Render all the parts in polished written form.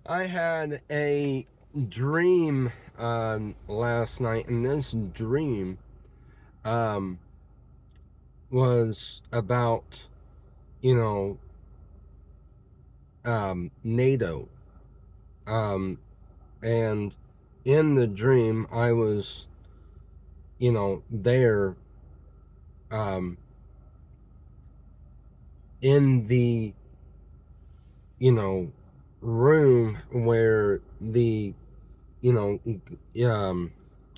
I had a dream last night, and this dream um, was about, you know, NATO. Um, and in the dream, I was, there um, in the, you know, room where the, you know,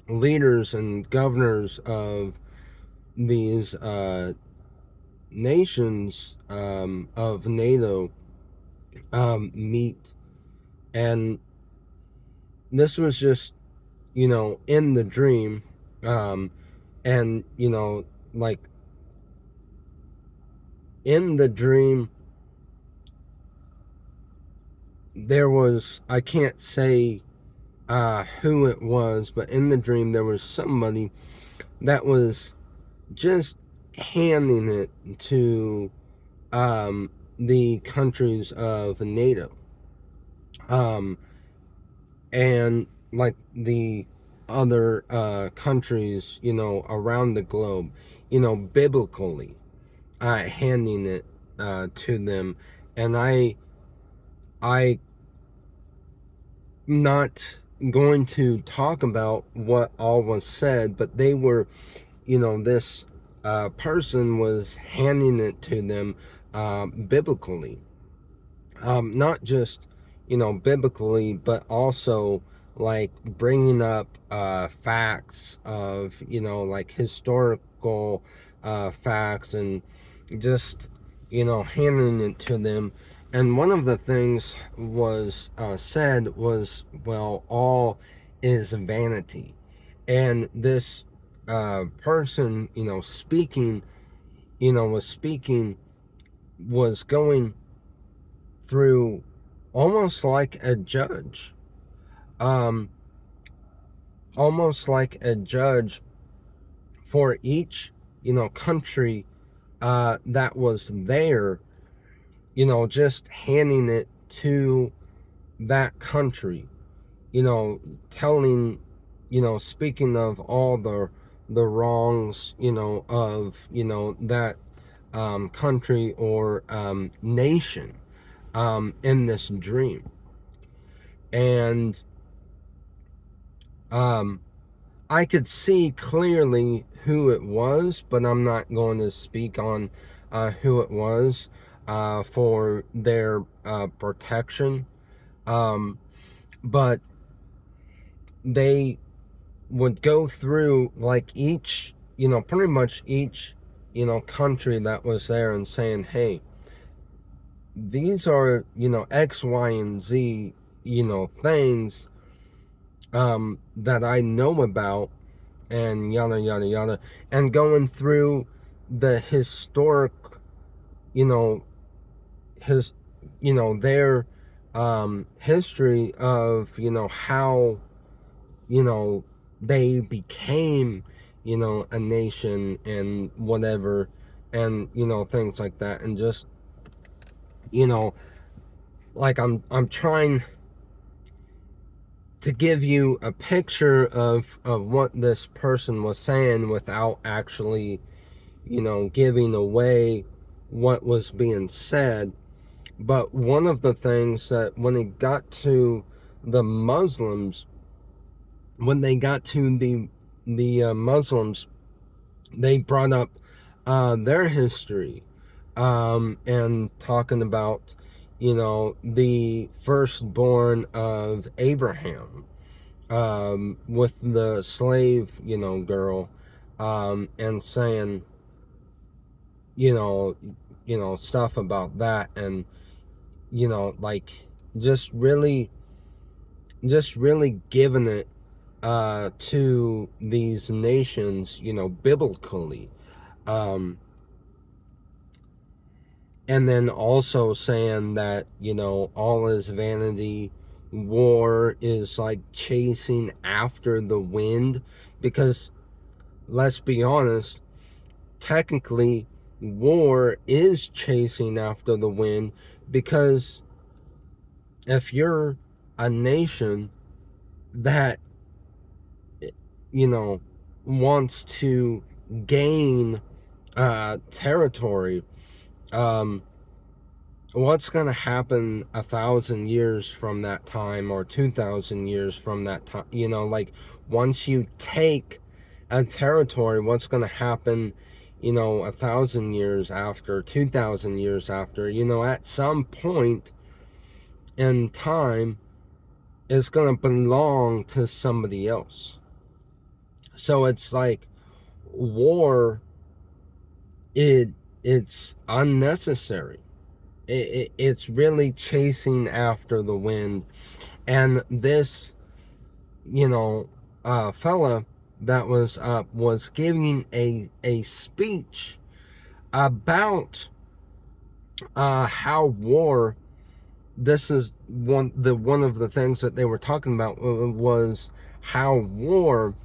leaders and governors of these nations of NATO meet. And this was just, in the dream. Um, and, like in the dream, there was, I can't say who it was, but in the dream, there was somebody that was just handing it to the countries of NATO. Um, and like the other countries, around the globe, biblically, handing it to them. And I not going to talk about what all was said, but they were, this person was handing it to them biblically. Not just, biblically, but also like bringing up facts of, like historical facts, and just, handing it to them. And one of the things was said was, well, all is vanity. And this person, speaking, was speaking, was going through almost like a judge. Um, Almost like a judge for each, country that was there, just handing it to that country, telling, speaking of all the wrongs, of, that country or nation in this dream. And um, I could see clearly who it was, but I'm not going to speak on who it was for their protection. Um, but they would go through like each, pretty much each, country that was there, and saying, hey, these are, X, Y, and Z, things that I know about, and yada yada yada, and going through the historic, you know his their history of, how, they became, a nation and whatever, and, things like that. And just, you know like I'm trying to give you a picture of what this person was saying without actually, giving away what was being said. But one of the things that when it got to the Muslims, when they got to the Muslims, they brought up their history, and talking about, the firstborn of Abraham, with the slave, girl, and saying, you know, stuff about that. And, like, just really, giving it to these nations, biblically. Um, and then also saying that, all is vanity, war is like chasing after the wind. Because let's be honest, technically, war is chasing after the wind. Because if you're, a nation that, you know, wants to gain territory. What's going to happen 1,000 years from that time, or 2,000 years from that time? Like, once you take a territory, what's going to happen 1,000 years after, 2,000 years after? At some point in time, it's going to belong to somebody else. So it's like war, it's unnecessary. It's really chasing after the wind. And this, fella that was up was giving a speech about how war, this is one of the things that they were talking about, was how war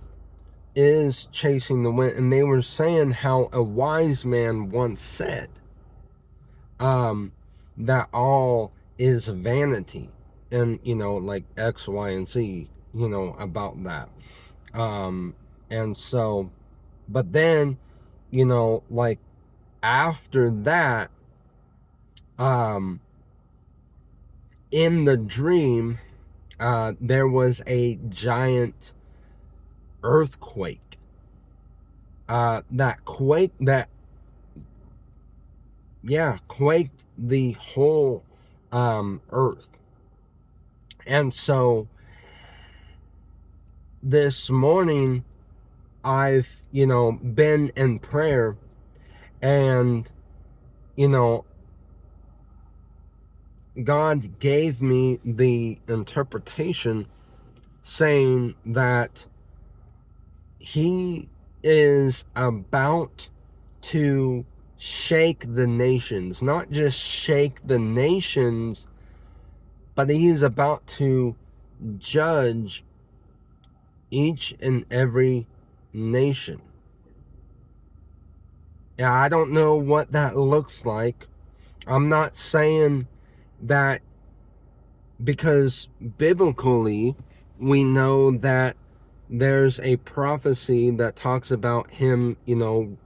is chasing the wind. And they were saying how a wise man once said, that all is vanity, and like X, Y, and Z, about that. And so, but then, like after that, in the dream, there was a giant earthquake. Quaked the whole earth. And so this morning I've been in prayer, and God gave me the interpretation saying that He is about to shake the nations. Not just shake the nations, but He's about to judge each and every nation. Yeah, I don't know what that looks like. I'm not saying that, because biblically we know that there's a prophecy that talks about Him,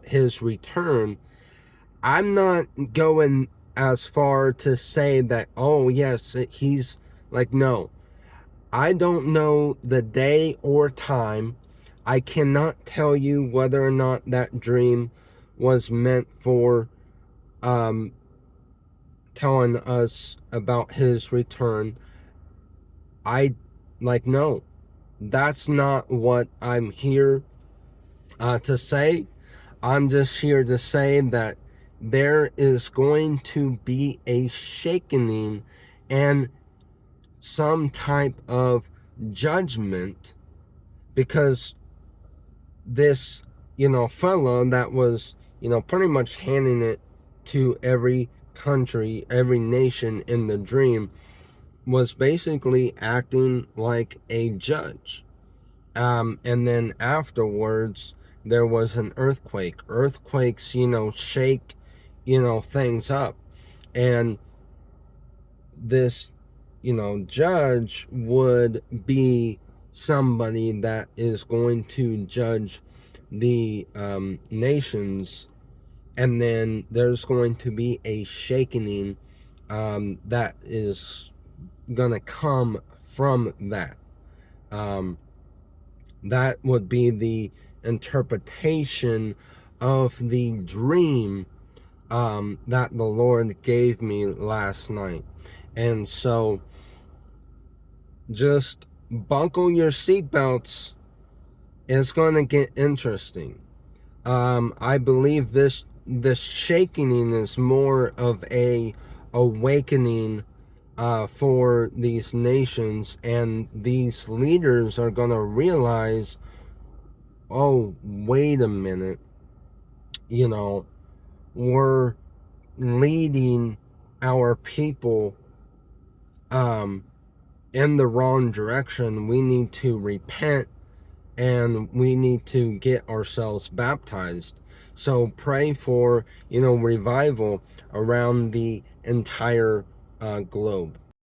His return. I'm not going as far to say that, oh yes, He's like, no. I don't know the day or time. I cannot tell you whether or not that dream was meant for telling us about His return. No, that's not what I'm here to say. I'm just here to say that there is going to be a shaking and some type of judgment, because this fellow that was pretty much handing it to every country, every nation in the dream, was basically acting like a judge. And then afterwards there was an earthquake. Earthquakes shake things up, and this judge would be somebody that is going to judge the nations. And then there's going to be a shaking that is gonna come from that. That would be the interpretation of the dream that the Lord gave me last night. And so just buckle your seatbelts. It's going to get interesting. I believe this shaking is more of a awakening for these nations, and these leaders are going to realize, oh, wait a minute, we're leading our people in the wrong direction. We need to repent, and we need to get ourselves baptized. So pray for revival around the entire globe.